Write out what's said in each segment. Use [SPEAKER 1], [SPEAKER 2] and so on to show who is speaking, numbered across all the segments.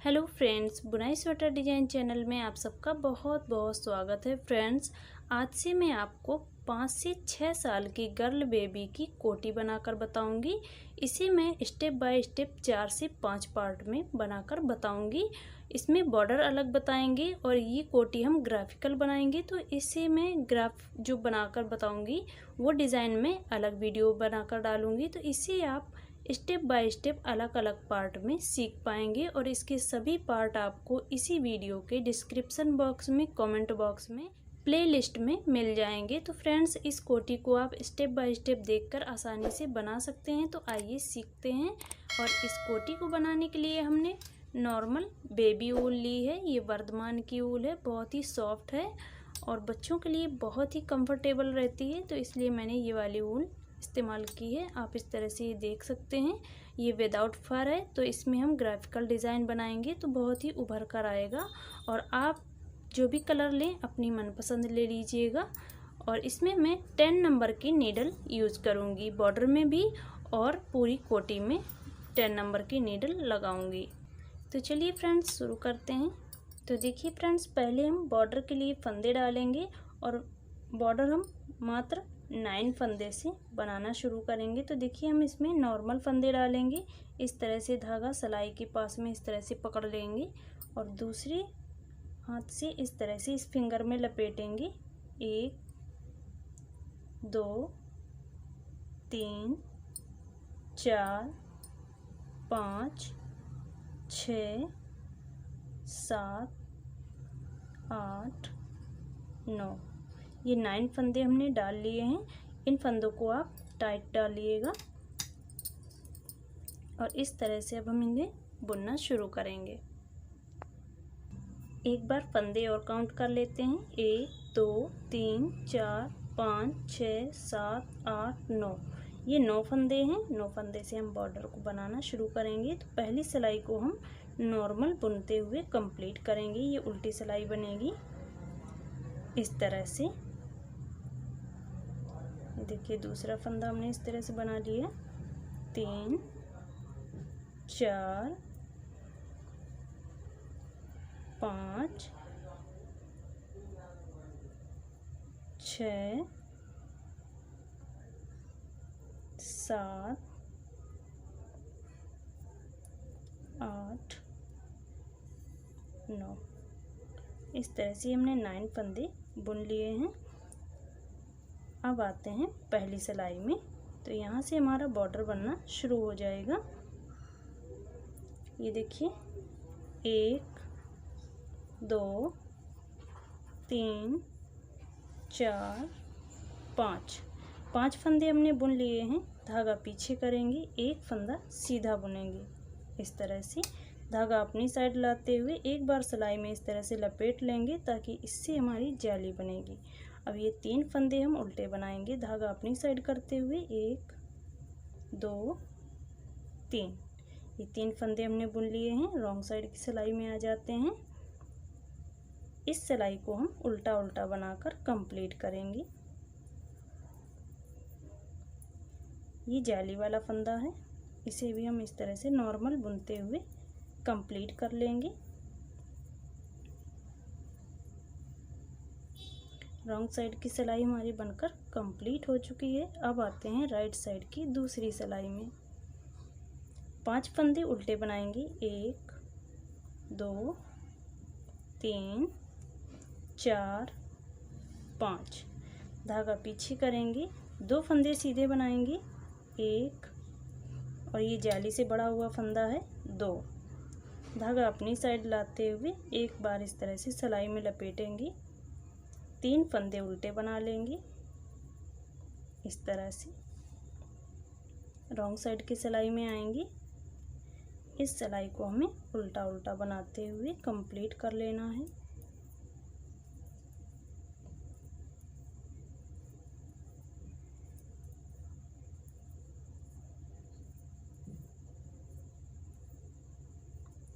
[SPEAKER 1] Hello friends, बुनाई sweater design channel में आप सबका बहुत बहुत स्वागत है। फ्रेंड्स, आज से मैं आपको 5 से 6 साल की गर्ल बेबी की कोटी बनाकर बताऊंगी। इसे मैं स्टेप बाय स्टेप 4 से 5 पार्ट में बनाकर बताऊंगी। इसमें बॉर्डर अलग बताएंगे और ये कोटी हम ग्राफिकल बनाएंगे, तो इसे मैं ग्राफ जो बनाकर बताऊंगी वो डिज़ाइन में अलग वीडियो बनाकर डालूंगी। तो इसे आप स्टेप बाय स्टेप अलग अलग पार्ट में सीख पाएंगे और इसके सभी पार्ट आपको इसी वीडियो के डिस्क्रिप्शन बॉक्स में, कमेंट बॉक्स में, प्लेलिस्ट में मिल जाएंगे। तो फ्रेंड्स, इस कोटी को आप स्टेप बाय स्टेप देखकर आसानी से बना सकते हैं। तो आइए सीखते हैं। और इस कोटी को बनाने के लिए हमने नॉर्मल बेबी ऊल ली है। ये वर्धमान की ऊल है, बहुत ही सॉफ्ट है और बच्चों के लिए बहुत ही कंफर्टेबल रहती है, तो इसलिए मैंने ये वाली ऊल इस्तेमाल की है। आप इस तरह से ये देख सकते हैं, ये विदाउट फर है। तो इसमें हम ग्राफिकल डिज़ाइन बनाएंगे तो बहुत ही उभर कर आएगा। और आप जो भी कलर लें अपनी मनपसंद ले लीजिएगा। और इसमें मैं 10 नंबर की नीडल यूज़ करूँगी, बॉर्डर में भी और पूरी कोटी में 10 नंबर की नीडल लगाऊंगी। तो चलिए फ्रेंड्स, शुरू करते हैं। तो देखिए फ्रेंड्स, पहले हम बॉर्डर के लिए फंदे डालेंगे और बॉर्डर हम मात्र 9 फंदे से बनाना शुरू करेंगे। तो देखिए, हम इसमें नॉर्मल फंदे डालेंगे। इस तरह से धागा सलाई के पास में इस तरह से पकड़ लेंगे और दूसरे हाथ से इस तरह से इस फिंगर में लपेटेंगे। 1 2 3 4 5 6 7 8 9, ये 9 फंदे हमने डाल लिए हैं। इन फंदों को आप टाइट डालिएगा और इस तरह से अब हम इन्हें बुनना शुरू करेंगे। एक बार फंदे और काउंट कर लेते हैं। 1 2 3 4 5 6 7 8 9, ये 9 फंदे हैं। 9 फंदे से हम बॉर्डर को बनाना शुरू करेंगे। तो पहली सिलाई को हम नॉर्मल बुनते हुए कंप्लीट करेंगे। ये उल्टी सिलाई बनेगी इस तरह से। देखिए, दूसरा फंदा हमने इस तरह से बना लिया। 3 4 5 6 7 8 9, इस तरह से हमने 9 फंदे बुन लिए हैं। अब आते हैं पहली सिलाई में। तो यहाँ से हमारा बॉर्डर बनना शुरू हो जाएगा। ये देखिए, 1 2 3 4 5 फंदे हमने बुन लिए हैं। धागा पीछे करेंगे, एक फंदा सीधा बुनेंगे। इस तरह से धागा अपनी साइड लाते हुए एक बार सिलाई में इस तरह से लपेट लेंगे ताकि इससे हमारी जाली बनेगी। अब ये 3 फंदे हम उल्टे बनाएंगे, धागा अपनी साइड करते हुए। 1 2 3, ये 3 फंदे हमने बुन लिए हैं। रॉन्ग साइड की सिलाई में आ जाते हैं। इस सिलाई को हम उल्टा उल्टा बनाकर कंप्लीट करेंगे। ये जाली वाला फंदा है, इसे भी हम इस तरह से नॉर्मल बुनते हुए कंप्लीट कर लेंगे। रॉन्ग साइड की सिलाई हमारी बनकर कंप्लीट हो चुकी है। अब आते हैं राइट साइड की दूसरी सिलाई में। 5 फंदे उल्टे बनाएंगे। 1 2 3 4 5, धागा पीछे करेंगे। 2 फंदे सीधे बनाएंगे। 1, और ये जाली से बड़ा हुआ फंदा है 2, धागा अपनी साइड लाते हुए एक बार इस तरह से सिलाई में लपेटेंगे। 3 फंदे उल्टे बना लेंगे इस तरह से। रॉन्ग साइड की सिलाई में आएंगे। इस सिलाई को हमें उल्टा उल्टा बनाते हुए कंप्लीट कर लेना है।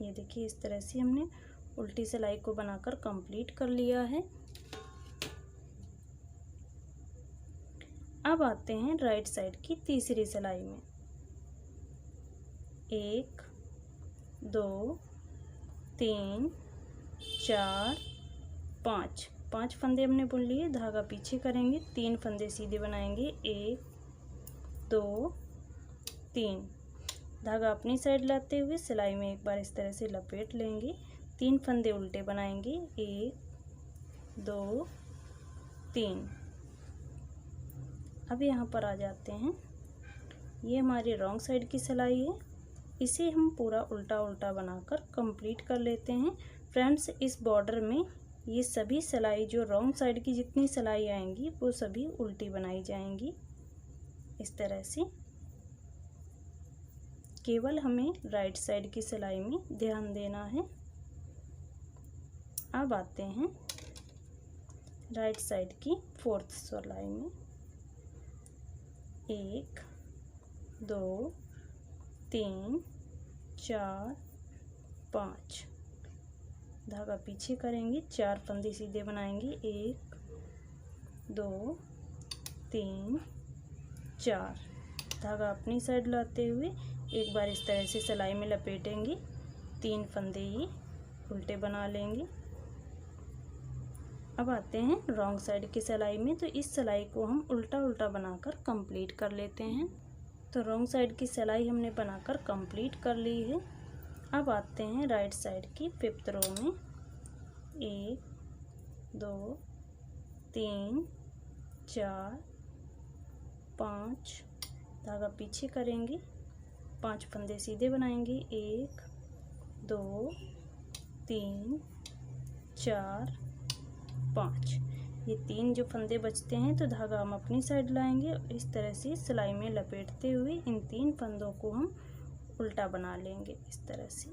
[SPEAKER 1] ये देखिए, इस तरह से हमने उल्टी सिलाई को बनाकर कंप्लीट कर लिया है। अब आते हैं राइट साइड की तीसरी सिलाई में। 1 2 3 4 5 5 फंदे हमने बुन लिए। धागा पीछे करेंगे, 3 फंदे सीधे बनाएंगे, 1 2 3। धागा अपनी साइड लाते हुए सिलाई में एक बार इस तरह से लपेट लेंगे। 3 फंदे उल्टे बनाएंगे, 1 2 3। अब यहाँ पर आ जाते हैं, ये हमारी रॉन्ग साइड की सिलाई है। इसे हम पूरा उल्टा उल्टा बनाकर कंप्लीट कर लेते हैं। फ्रेंड्स, इस बॉर्डर में ये सभी सिलाई जो रॉन्ग साइड की जितनी सिलाई आएंगी वो सभी उल्टी बनाई जाएंगी इस तरह से। केवल हमें राइट साइड की सिलाई में ध्यान देना है। अब आते हैं राइट साइड की 4th सिलाई में। 1 2 3 4 5। धागा पीछे करेंगे, 4 फंदे सीधे बनाएंगे, 1 2 3 4। धागा अपनी साइड लाते हुए एक बार इस तरह से सिलाई में लपेटेंगे, 3 फंदे ये उल्टे बना लेंगे। अब आते हैं रॉन्ग साइड की सिलाई में। तो इस सिलाई को हम उल्टा उल्टा बनाकर कंप्लीट कर लेते हैं। तो रॉन्ग साइड की सिलाई हमने बनाकर कंप्लीट कर ली है। अब आते हैं राइट साइड की 5th रो में। 1 2 3 4 5। धागा पीछे करेंगे, 5 फंदे सीधे बनाएंगे, 1 2 3 4 5। ये 3 जो फंदे बचते हैं तो धागा हम अपनी साइड लाएंगे। इस तरह से सिलाई में लपेटते हुए इन 3 फंदों को हम उल्टा बना लेंगे इस तरह से।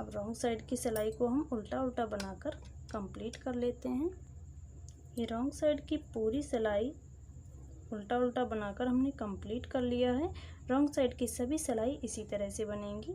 [SPEAKER 1] अब रॉन्ग साइड की सिलाई को हम उल्टा उल्टा बनाकर कंप्लीट कर लेते हैं। ये रॉन्ग साइड की पूरी सिलाई उल्टा उल्टा बनाकर हमने कंप्लीट कर लिया है। रॉन्ग साइड की सभी सिलाई इसी तरह से बनेंगी।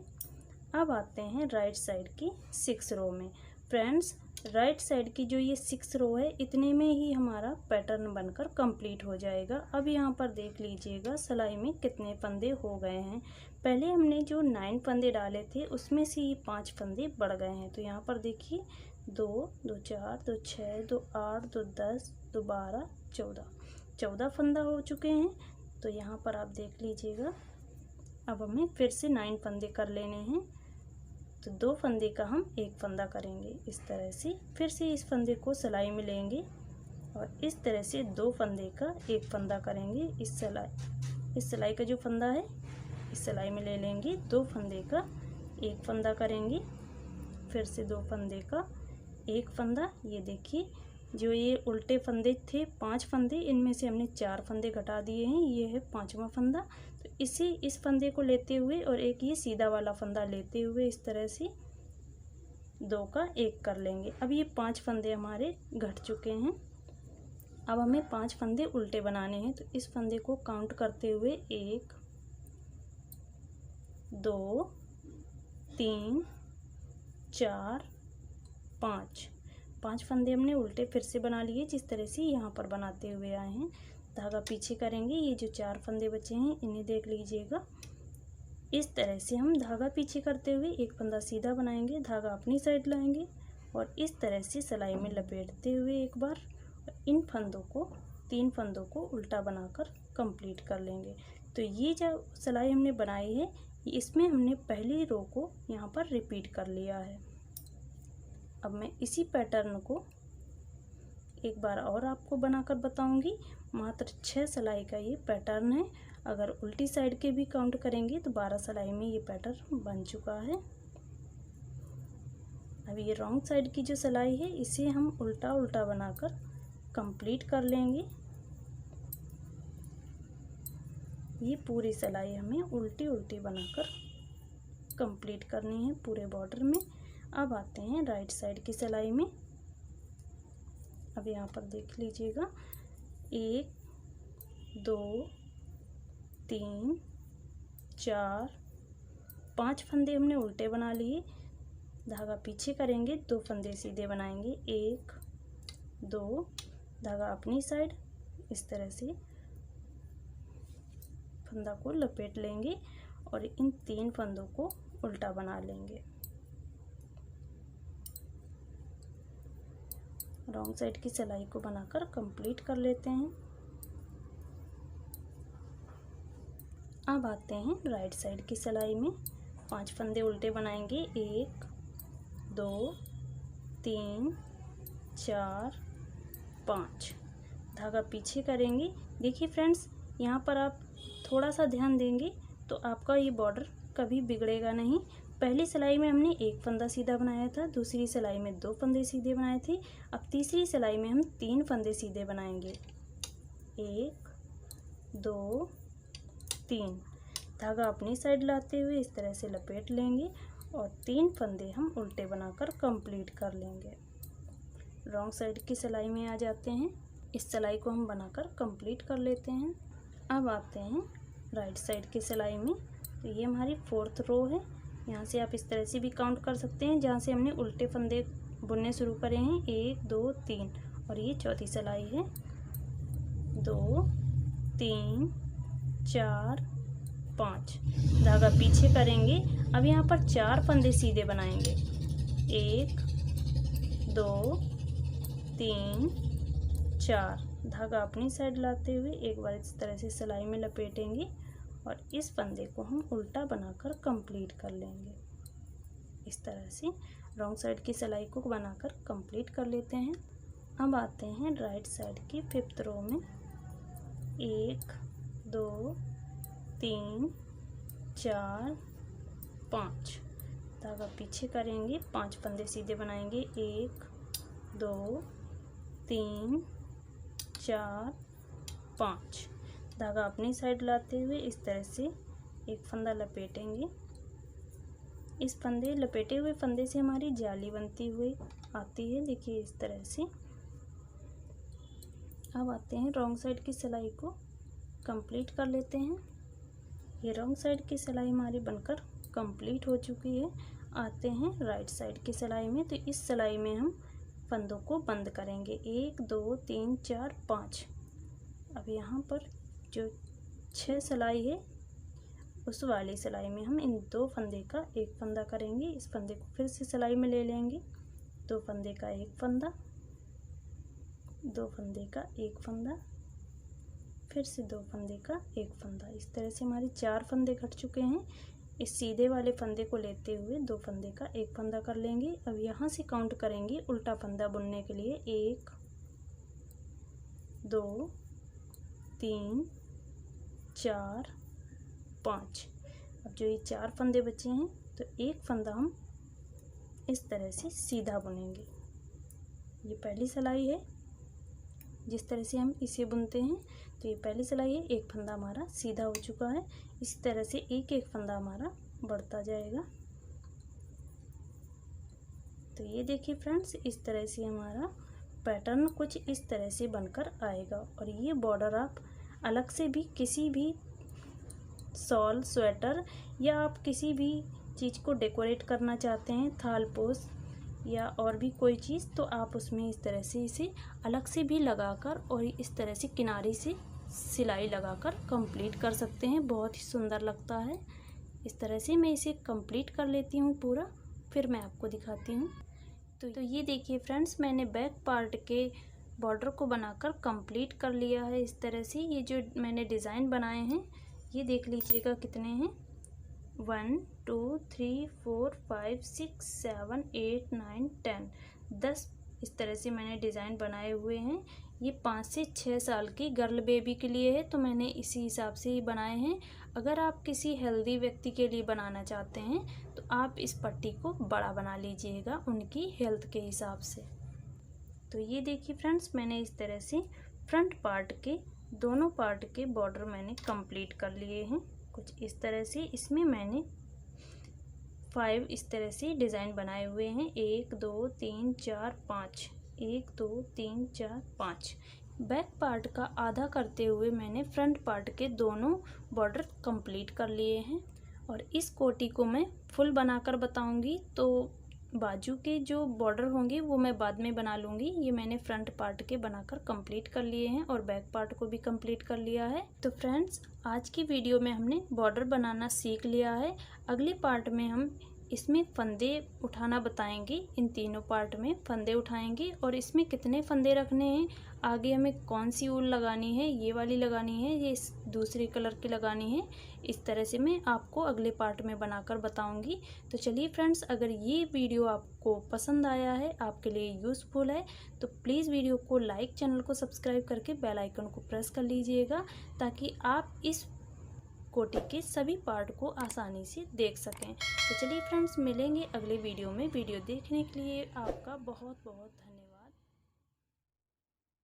[SPEAKER 1] अब आते हैं राइट साइड की 6 रो में। फ्रेंड्स, राइट साइड की जो ये 6 रो है इतने में ही हमारा पैटर्न बनकर कंप्लीट हो जाएगा। अब यहाँ पर देख लीजिएगा सिलाई में कितने फंदे हो गए हैं। पहले हमने जो 9 फंदे डाले थे उसमें से ये 5 फंदे बढ़ गए हैं। तो यहाँ पर देखिए 2 2 4 2 6 2 8 2 10 2 12 14 फंदा हो चुके हैं। तो यहाँ पर आप देख लीजिएगा। अब हमें फिर से 9 फंदे कर लेने हैं। तो 2 फंदे का हम 1 फंदा करेंगे इस तरह से। फिर से इस फंदे को सिलाई में लेंगे और इस तरह से 2 फंदे का 1 फंदा करेंगे। इस सिलाई का जो फंदा है इस सिलाई में ले लेंगे, 2 फंदे का 1 फंदा करेंगे। फिर से 2 फंदे का 1 फंदा। ये देखिए जो ये उल्टे फंदे थे 5 फंदे, इनमें से हमने 4 फंदे घटा दिए हैं। ये है 5वां फंदा। तो इस फंदे को लेते हुए और एक ये सीधा वाला फंदा लेते हुए इस तरह से 2 का 1 कर लेंगे। अब ये 5 फंदे हमारे घट चुके हैं। अब हमें 5 फंदे उल्टे बनाने हैं। तो इस फंदे को काउंट करते हुए 1 2 3 4 5 फंदे हमने उल्टे फिर से बना लिए, जिस तरह से यहाँ पर बनाते हुए आए हैं। धागा पीछे करेंगे, ये जो 4 फंदे बचे हैं इन्हें देख लीजिएगा। इस तरह से हम धागा पीछे करते हुए 1 फंदा सीधा बनाएंगे, धागा अपनी साइड लाएंगे और इस तरह से सिलाई में लपेटते हुए एक बार इन फंदों को 3 फंदों को उल्टा बनाकर कंप्लीट कर लेंगे। तो ये जो सिलाई हमने बनाई है इसमें हमने पहली रो को यहाँ पर रिपीट कर लिया है। अब मैं इसी पैटर्न को एक बार और आपको बनाकर बताऊंगी। मात्र 6 सिलाई का ये पैटर्न है। अगर उल्टी साइड के भी काउंट करेंगे तो 12 सिलाई में ये पैटर्न बन चुका है। अब ये रॉन्ग साइड की जो सिलाई है इसे हम उल्टा उल्टा बनाकर कंप्लीट कर लेंगे। ये पूरी सिलाई हमें उल्टी उल्टी बनाकर कंप्लीट करनी है पूरे बॉर्डर में। अब आते हैं राइट साइड की सिलाई में। अब यहाँ पर देख लीजिएगा 1 2 3 4 5 फंदे हमने उल्टे बना लिए, धागा पीछे करेंगे, 2 फंदे सीधे बनाएंगे, 1 2, धागा अपनी साइड इस तरह से फंदा को लपेट लेंगे और इन 3 फंदों को उल्टा बना लेंगे। रॉन्ग साइड की सिलाई को बनाकर कंप्लीट कर लेते हैं। अब आते हैं राइट साइड की सिलाई में। 5 फंदे उल्टे बनाएंगे। 1 2 3 4 5। धागा पीछे करेंगे। देखिए फ्रेंड्स, यहाँ पर आप थोड़ा सा ध्यान देंगे तो आपका ये बॉर्डर कभी बिगड़ेगा नहीं। पहली सिलाई में हमने 1 फंदा सीधा बनाया था, दूसरी सिलाई में 2 फंदे सीधे बनाए थे। अब तीसरी सिलाई में हम 3 फंदे सीधे बनाएंगे। 1 2 3। धागा अपनी साइड लाते हुए इस तरह से लपेट लेंगे और 3 फंदे हम उल्टे बनाकर कंप्लीट कर लेंगे। रॉन्ग साइड की सिलाई में आ जाते हैं। इस सिलाई को हम बनाकर कंप्लीट कर लेते हैं। अब आते हैं राइट साइड की सिलाई में। तो ये हमारी 4th रो है। यहाँ से आप इस तरह से भी काउंट कर सकते हैं, जहाँ से हमने उल्टे फंदे बुनने शुरू करे हैं। 1 2 3 और ये चौथी सिलाई है। 2 3 4 5। धागा पीछे करेंगे। अब यहाँ पर 4 फंदे सीधे बनाएंगे। 1 2 3 4। धागा अपनी साइड लाते हुए एक बार इस तरह से सिलाई में लपेटेंगे और इस फंदे को हम उल्टा बनाकर कंप्लीट कर लेंगे। इस तरह से रॉन्ग साइड की सिलाई को बनाकर कंप्लीट कर लेते हैं। अब आते हैं राइट साइड की 5th रो में। 1 2 3 4 5। धागा पीछे करेंगे। 5 फंदे सीधे बनाएंगे। 1 2 3 4 5। धागा अपनी साइड लाते हुए इस तरह से एक फंदा लपेटेंगे। इस फंदे लपेटे हुए फंदे से हमारी जाली बनती हुई आती है। देखिए इस तरह से। अब आते हैं रॉन्ग साइड की सिलाई को कंप्लीट कर लेते हैं। ये रॉन्ग साइड की सिलाई हमारी बनकर कंप्लीट हो चुकी है। आते हैं राइट साइड की सिलाई में। तो इस सिलाई में हम फंदों को बंद करेंगे। 1 2 3 4 5। अब यहाँ पर जो 6 सिलाई है उस वाली सिलाई में हम इन 2 फंदे का एक फंदा करेंगे। इस फंदे को फिर से सिलाई में ले लेंगे। 2 फंदे का एक फंदा, 2 फंदे का एक फंदा, फिर से 2 फंदे का एक फंदा। इस तरह से हमारे 4 फंदे कट चुके हैं। इस सीधे वाले फंदे को लेते हुए 2 फंदे का एक फंदा कर लेंगे। अब यहाँ से काउंट करेंगे उल्टा फंदा बुनने के लिए। 1 2 3 4 5। अब जो ये 4 फंदे बचे हैं तो एक फंदा हम इस तरह से सीधा बुनेंगे। ये पहली सिलाई है। जिस तरह से हम इसे बुनते हैं तो ये पहली सिलाई है। एक फंदा हमारा सीधा हो चुका है। इसी तरह से एक एक फंदा हमारा बढ़ता जाएगा। तो ये देखिए फ्रेंड्स, इस तरह से हमारा पैटर्न कुछ इस तरह से बनकर आएगा। और ये बॉर्डर आप अलग से भी किसी भी शॉल, स्वेटर या आप किसी भी चीज़ को डेकोरेट करना चाहते हैं, थाल पोस या और भी कोई चीज़, तो आप उसमें इस तरह से इसे अलग से भी लगाकर और इस तरह से किनारे से सिलाई लगाकर कंप्लीट कर सकते हैं। बहुत ही सुंदर लगता है। इस तरह से मैं इसे कंप्लीट कर लेती हूँ पूरा, फिर मैं आपको दिखाती हूँ। तो ये देखिए फ्रेंड्स, मैंने बैक पार्ट के बॉर्डर को बनाकर कंप्लीट कर लिया है। इस तरह से ये जो मैंने डिज़ाइन बनाए हैं ये देख लीजिएगा कितने हैं। 1 2 3 4 5 6 7 8 9 10 10 इस तरह से मैंने डिज़ाइन बनाए हुए हैं। ये 5 से 6 साल की गर्ल बेबी के लिए है, तो मैंने इसी हिसाब से ही बनाए हैं। अगर आप किसी हेल्दी व्यक्ति के लिए बनाना चाहते हैं तो आप इस पट्टी को बड़ा बना लीजिएगा उनकी हेल्थ के हिसाब से। तो ये देखिए फ्रेंड्स, मैंने इस तरह से फ्रंट पार्ट के दोनों पार्ट के बॉर्डर मैंने कंप्लीट कर लिए हैं। कुछ इस तरह से इसमें मैंने 5 इस तरह से डिज़ाइन बनाए हुए हैं। 1 2 3 4 5 1 2 3 4 5। बैक पार्ट का आधा करते हुए मैंने फ्रंट पार्ट के दोनों बॉर्डर कंप्लीट कर लिए हैं। और इस कोटी को मैं फुल बनाकर बताऊंगी, तो बाजू के जो बॉर्डर होंगे वो मैं बाद में बना लूँगी। ये मैंने फ्रंट पार्ट के बनाकर कंप्लीट कर लिए हैं और बैक पार्ट को भी कंप्लीट कर लिया है। तो फ्रेंड्स, आज की वीडियो में हमने बॉर्डर बनाना सीख लिया है। अगले पार्ट में हम इसमें फंदे उठाना बताएंगे। इन तीनों पार्ट में फंदे उठाएंगे और इसमें कितने फंदे रखने हैं, आगे हमें कौन सी ऊल लगानी है, ये वाली लगानी है, ये दूसरे कलर की लगानी है, इस तरह से मैं आपको अगले पार्ट में बनाकर बताऊंगी। तो चलिए फ्रेंड्स, अगर ये वीडियो आपको पसंद आया है, आपके लिए यूज़फुल है, तो प्लीज़ वीडियो को लाइक, चैनल को सब्सक्राइब करके बेल आइकन को प्रेस कर लीजिएगा, ताकि आप इस कोटी के सभी पार्ट को आसानी से देख सकें। तो चलिए फ्रेंड्स, मिलेंगे अगले वीडियो में। वीडियो देखने के लिए आपका बहुत बहुत धन्यवाद।